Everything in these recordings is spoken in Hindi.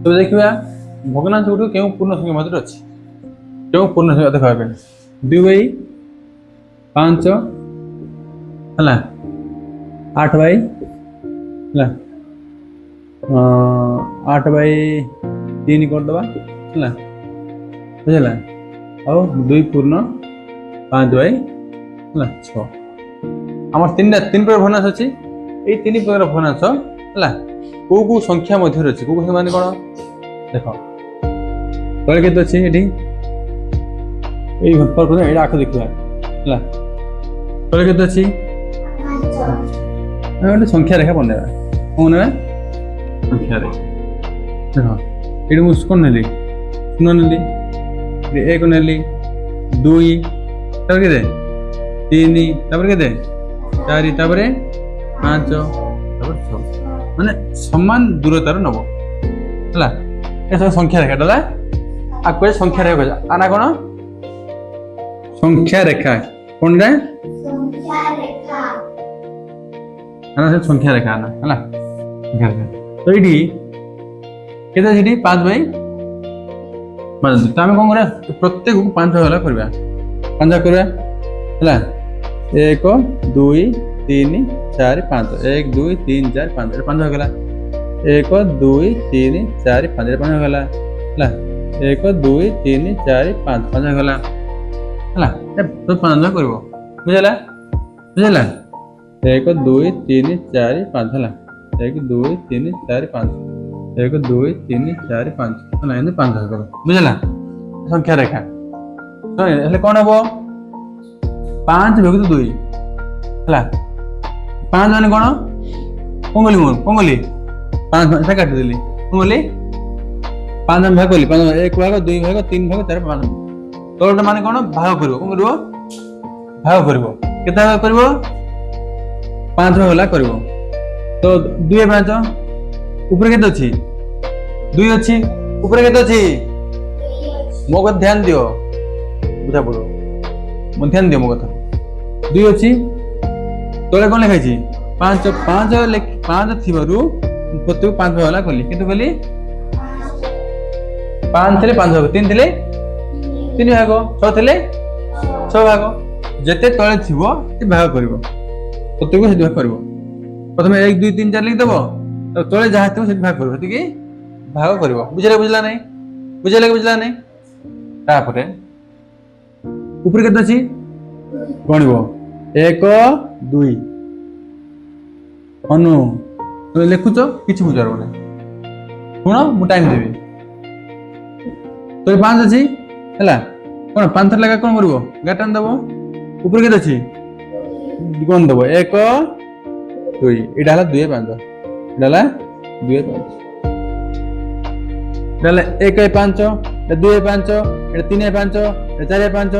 तो देखा भग्नांश गुड़ क्यों पूर्ण संख्या मध्य अच्छी क्यों पूर्ण संख्या देखा 2/5 है 8/, 8/3 करदे है बुझला और 2/5/6 आम तीन प्रकार भग्नांश अच्छी ये तीन प्रकार भग्नांश है कौ कौ संख्या मध्य अच्छी कौ माने कौन देख तले के अच्छी ये आख देखा है तले के अच्छी गोटे संख्या रेखा बनवा कौन ना संख्या रेखा देख ये मुझे कौन नेली शून्य नेली 1 नेली 2 के 3 के 4 5 6 माने समान दूरतार नब है सब संख्या रेखा डाला आपको संख्या रेखा आना कौन संख्या रेखा कौन रे संख्या रेखा आना है तो ये के 5/5 तो आम कौन करा प्रत्येक 5 भाग करवा 5 करवा है 1 2 3 4 5 1 2 3 4 5 5 होगा 1 2 3 4 5 5 होगा है 1 2 3 4 5 5 होगा है तो 5 कर बुझला बुझला 1 2 3 4 5 है 1 2 3 4 5 1 2 3 4 5 है 5 कर बुझला संख्या रेखा कौन हम 5/2 है 5 मान कौन पंगली मोर पंगली 5 काटिदेली पंगली 5 भाग कली 5 1 भाग 2 भाग 3 भाग 4 5 तोटा मान कौन भाग कर भाग कर केते भाग कर 5 भाग कर तो 2/5 ऊपर केते अच्छी 2 अच्छी ऊपर केते अच्छी मो कथा ध्यान दियो बुझा पड़ो मो ध्यान दियो मो कथा 2 अच्छी तले कौन लिखाई 5 5 5 थी प्रत्येक 5 भाग कली कितु कली 5 थे 5 भाग 3 थे 3 भाग 6 थे 6 भाग जिते तले थी भाग कर प्रत्येक से भाग कर प्रथम 1 2 3 4 लिखिदेव तो तले जहाँ थी भाग कर भाग कर बुझे बुझला नहीं बुझे बुझला नहीं तापर ऊपर के अच्छी गणव 1 2 अनु तुम लिखुच कि बुझार ना शुण मु टाइम देवी तो 5 अच्छी है कौन 5 थर लगा कौन कर गाटान दब ऊपर के अच्छी कौन दब 1 2 यहाँ 2/5 यहाँ 2/5 1/5 2/5 3/5 4/5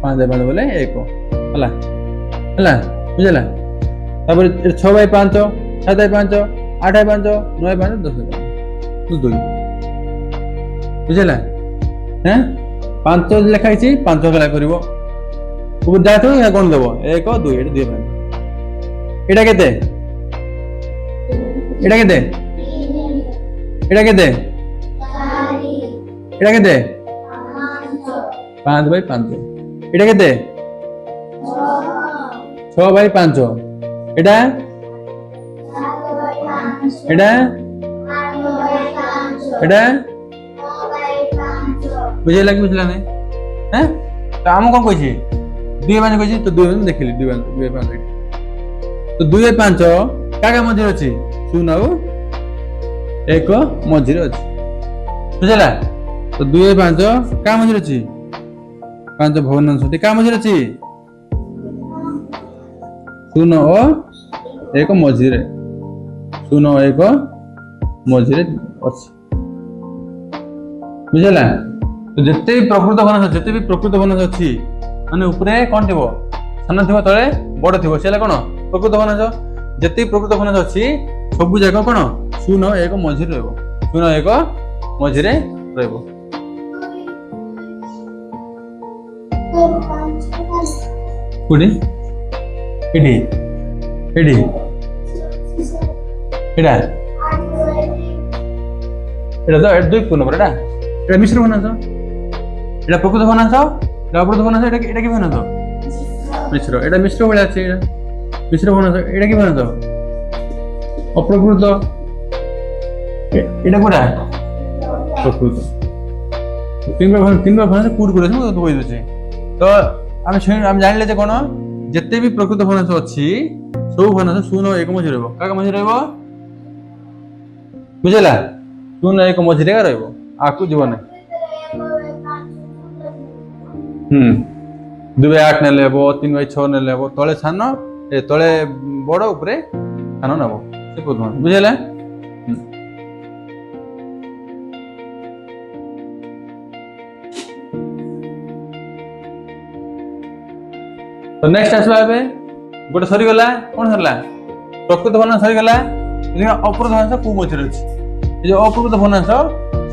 5/5 बोले 1 है बुझला 6/5 7/5 8/5 9/5 10/5 2 बुझला हैं 5 लिखाई 5 गला कर जाते कौन दब 1 2 2/5 एटा केते एटा केते एटा केते एटा केते 5/5 एटा केते 6/5 एटा एटा एटा बुझेला कि बुझला नहीं हैं तो आम कौन कही 2/5 कही तो 2 देखिली 2/5 तो 2/5 क्या मझे अच्छी 0 और 1 मझे अच्छी बुझला तो 2/5 क्या मझे अच्छी 5 भग्नांश क्या मझे अच्छी 0 और 1 मझे 0 और 1 मझे अच्छी बुझला तो जिते भी प्रकृत भग्नांश अच्छी माने ऊपरे कौन थी सान थी तले बड़ थी से कौन प्रकृत भग्नांश जिते प्रकृत भग्नांश अच्छी सब जाक कौन 0 1 मझे 0 1 मझे कोडी एडी एडी एडा এটা তো দুই পূর্ণ পর এটা মিশ্র ভগ্নাংশ, এটা প্রকৃত ভগ্নাংশ, এটা অপ্রকৃত ভগ্নাংশ, এটা কি ভগ্নাংশ? মিশ্র। এটা মিশ্র বলে আছে, এটা মিশ্র ভগ্নাংশ, এটা কি ভগ্নাংশ? অপ্রকৃত। এটা কোটা প্রকৃত। তিনবার ভগ্নাংশ কুট করেছি ମୁଁ କହି ଦଉଛି। ତ ଆମେ ଜାଣିଲେ ଯେ କଣ, ଯେତେ ବି ପ୍ରକୃତ ଭଗ୍ନାଂଶ ଅଛି ସବୁ ଭଗ୍ନାଂଶ 0 1 ମଝିରେ ରହିବ। କାହା ମଝିରେ ରହିବ? ବୁଝିଲା? 0 1 ମଝିରେ ରହିବ, ଆକୁ ଯିବ ନାହିଁ। 2/8 ନେଲେ ହେବ, 3/6 ନେଲେ ହେବ। ତଳେ ସାନ, ତଳେ ବଡ, ଉପରେ ସାନ ନେବ, ସେ ପ୍ରଥମ। ବୁଝିଲା? तो नेक्स्ट आसवा एबे गोटे सरी गला, कोन सरला? प्रकृत भग्नांश सरी गला। देखिन अप्रकृत भग्नांश को मझिर अछि। ए जो अप्रकृत भग्नांश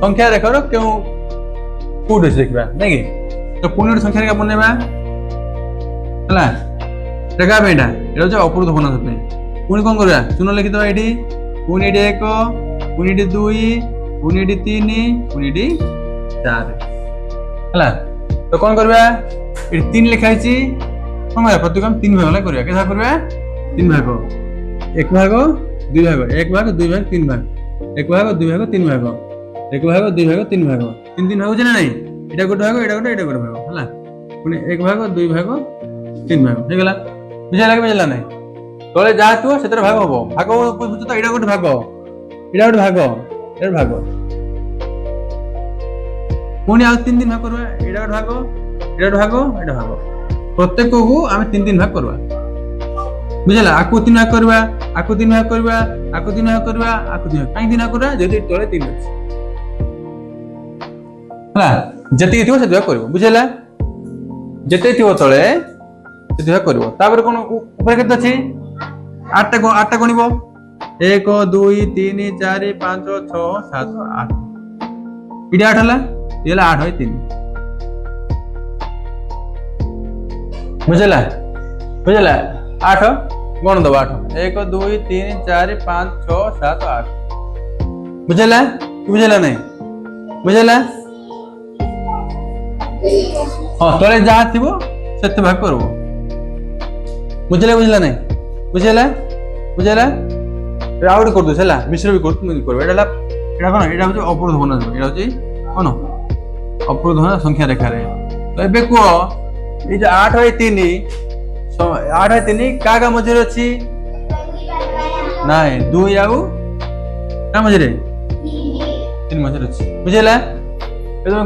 संख्या रेखार केउ कोड अछि देखबा, नै कि? तो पुणी संख्या रेखा बनेबा हला, रेखा बेटा एटा जो अप्रकृत भग्नांश पे पुणी कोन करबा? चून लिखि दबा एठी, पुणी एठी 1, पुणी एठी 2, पुणी एठी 3, पुणी एठी 4 हला। तो कोन करबा? एठी 3 लिखा अछि, प्रत्येक 3 भाग करिया। के करबा? 3 भाग, 1 भाग 2 भाग, 1 भाग 2 भाग 3 भाग, 1 भाग 2 भाग 3 भाग, 1 भाग 2 भाग 3 भाग, 3 भाग होछ ना नहीं? एटा गोटे भाग, एटा गोटे भाग हला। पुनी 1 भाग 2 भाग 3 भाग हे गेला। बुझला नहीं? तळे जा तो सेतर भाग हबो। भाग बुझ तो एटा गोटे भाग, एटा गोटे भाग, एटा भाग। पुनी आ 3 भाग करबा, एटा गोटे भाग, एटा भाग, एटा भाग। प्रत्येक को आम 3 भाग करवा। बुझला? आकु 3 भाग करवा, आकु 3 भाग करवा, आकु 3 भाग करवा, आकु 3 भाग। काई 3 भाग करवा? जदि तळे 3 अछि हला, जति थियो से भाग करबो। बुझला? जति थियो तळे से भाग करबो। तापर कोन ऊपर केते अछि? 8 टा गणिबो। 1 2 3 4 5 6 7 8। इडा 8 हला, एला 8 होय 3। बुझला? 8 गण दबा 8, 1 2 3 4 5 6 7 8। बुझला? नहीं? बुझला? हाँ, तले जहाँ थी से भाग करबो। बुझला नहीं? बुझला? आउट कर दो छला, मिश्र भी कर एटा कोन? एटा होची अप्रकृत भग्नांश। एटा होची कोन? अप्रकृत भग्नांश संख्या रेखा रे। तो एबे को ये जो 8/3 का मझे अच्छी नाई 2 आउ का मझे 3 मझे अच्छी। बुझेला?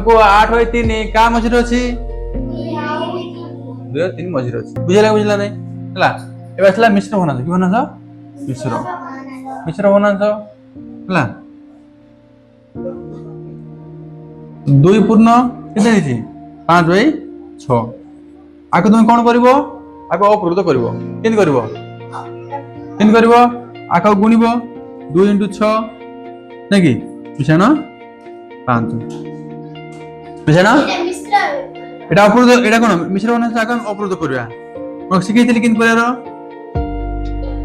को 8/3 का मझे अच्छी 2 3 मझे अच्छी। बुझेला नहीं? हला एबे असला मिश्र भग्नांश। कि भग्नांश? मिश्र भग्नांश हला। 2 पूर्ण केते दिछि? 5/6। आको तुम कौन करिवो? आको अप्रकृत करिवो। केन करिवो? आको गुणिवो 2 × 6 नै कि मिशान 5। मिशान एटा अप्रकृत। एटा कोन? मिश्र भग्नांश आको अप्रकृत करिया। म सिखैथिली किन करियारो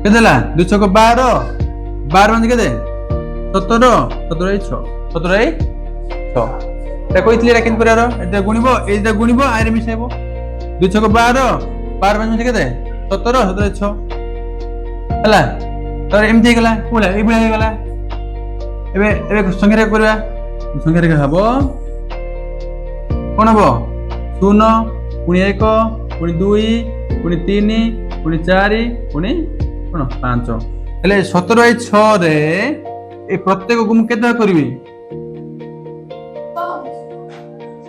केदेला 2 6 12, 12 म्हणजे केदे 17, 17/6, 17/6। एटा कहिथिली एटा किन करियारो? एटा गुणिवो, एटा गुणिवो, आरे मिसाइबो। 2 6 12, 12 म्हणजे केते 17, 17/6 हला। तर एमती गेला कोला ए बिला गेला। एबे संख्या रेखा करबा। संख्या रेखा हबो कोन हबो? 0 पुनी 1 पुनी 2 पुनी 3 पुनी 4 पुनी कोन 5। हेले 17/6 रे ए प्रत्येक को मु केते करबी?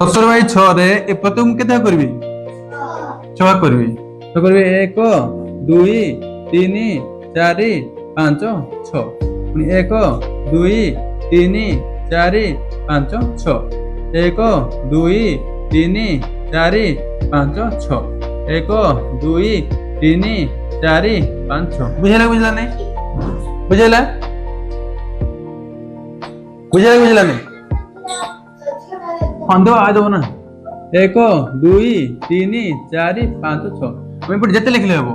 17/6 रे ए प्रत्येक को केते करबी? 6 करबी। तो करबी 1 2 3 4 5 6 पुनी 1 2 3 4 5 6 1 2 3 4 5 6 1 2 3 4 5 6। बुझेला नहीं? बुझेला नहीं? दो आ दो ना 1 2 3 4 5 6 हम जिते लिखले हम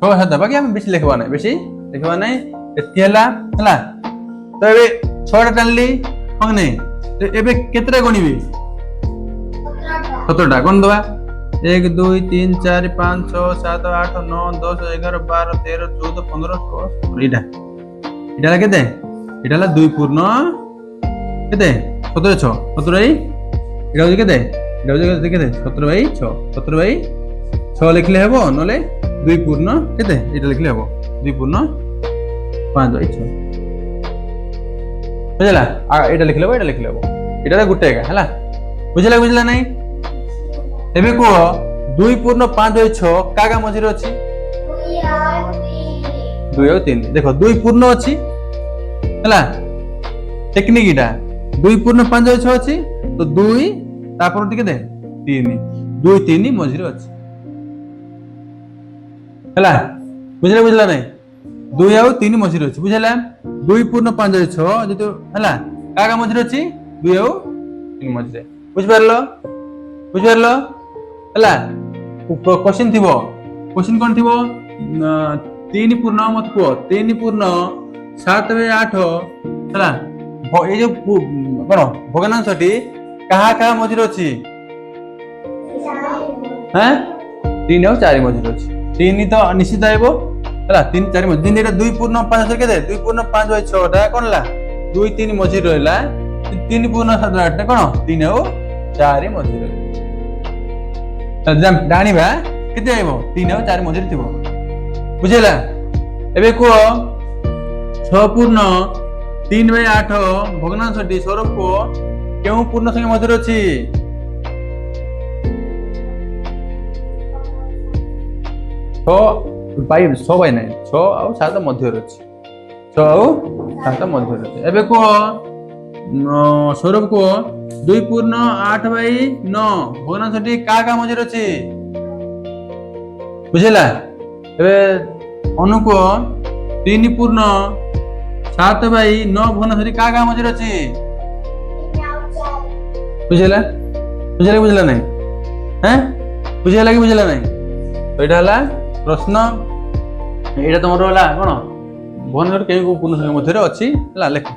6 7 बाकी हम बेसी लिखवा नहीं एति हला हला। तो ये 6 टा टानली ହଁ କି ନାଇଁ ଏବେ କେତେଟା ଗଣିବି 17ଟା ଗଣି ଦବା 1 2 3 4 5 6 7 8 9 10 11 12 13 14 15 16 ଏଇଟା ହେଲା କେତେ ଏଇଟା ହେଲା 2 ପୂର୍ଣ୍ଣ କେତେ 17 6 17 ଭାଇ ଏଇଟା ହଉଛି କେତେ ଏଇଟା ହଉଛି କେତେ 17 ଭାଇ 6 17 ଭାଇ 6 ଲେଖିଲେ ହେବ ନହେଲେ 2 ପୂର୍ଣ୍ଣ କେତେ ଏଇଟା ଲେଖିଲେ ହେବ 2 ପୂର୍ଣ୍ଣ 5 ଭାଇ 6 ବୁଝିଲା ଏଇଟା ଲେଖିଲେ ହେବ ଏଇଟା ଲେଖିଲେ ହେବ ଏଇଟା ଗୋଟେ ଏକା ହେଲା ବୁଝିଲା ନାଇଁ ଏବେ କୁହ 2 ପୂର୍ଣ୍ଣ 5 ଭାଇ 6 କାଗା ମଝିରେ ଅଛି 2 ଆଉ 3 ଦେଖ 2 ପୂର୍ଣ୍ଣ ଅଛି ହେଲା टेक्निक इटा 2 पूर्ण 5 भाई 6 अछि तो 2 तापर केते 3 2 3 मझिरे अछि हला बुझला नै 2 आउ 3 मझिरे अछि बुझला 2 पूर्ण 5 भाई 6 जतो हला कागा मझिरे अछि 2 आउ 3 मझिरे बुझ परलो हला क्वेश्चन थिबो क्वेश्चन कोन थिबो 3 पूर्ण मत को 3 पूर्ण 7 भाई 8 हला ये जो कौन भग्नांशटी कहा मझिरे अच्छी 3 और 4 मझिरे अच्छी 3 तो निश्चित आइबो हला 3 4 मझिरे 2 पूर्ण 5 केते 2 पूर्ण 5 भाई 6 टा कोन ला 2 3 मझिरे रहला 3 पूर्ण 7 8 टा कोन 3 और 4 मझिरे तजम डाणीबा केते आइबो 3 और 4 मझिरे थिबो बुझिला एबे को 6 पूर्ण 3 भाई 8 भग्नांशटी स्वरूप को क्यों पूर्ण संख्या मध्य अच्छी 6 भाई नहीं 6 और 7 मध्य अच्छी 6 और 7 मध्य अच्छी एबे को स्वरूप को 2 पूर्ण 8 भाई 9 भग्नांशटी का मध्य अच्छी बुझेला एबे अनुको 3 पूर्ण 7 भाई 9 भग्नांशटी का मझिरे अछि बुझला नहीं हैं बुझला नहीं तो एटा हला प्रश्न एटा तमरो हला कोन भग्नांशटी के पूर्ण संख्या मध्यरे अछि हला लेख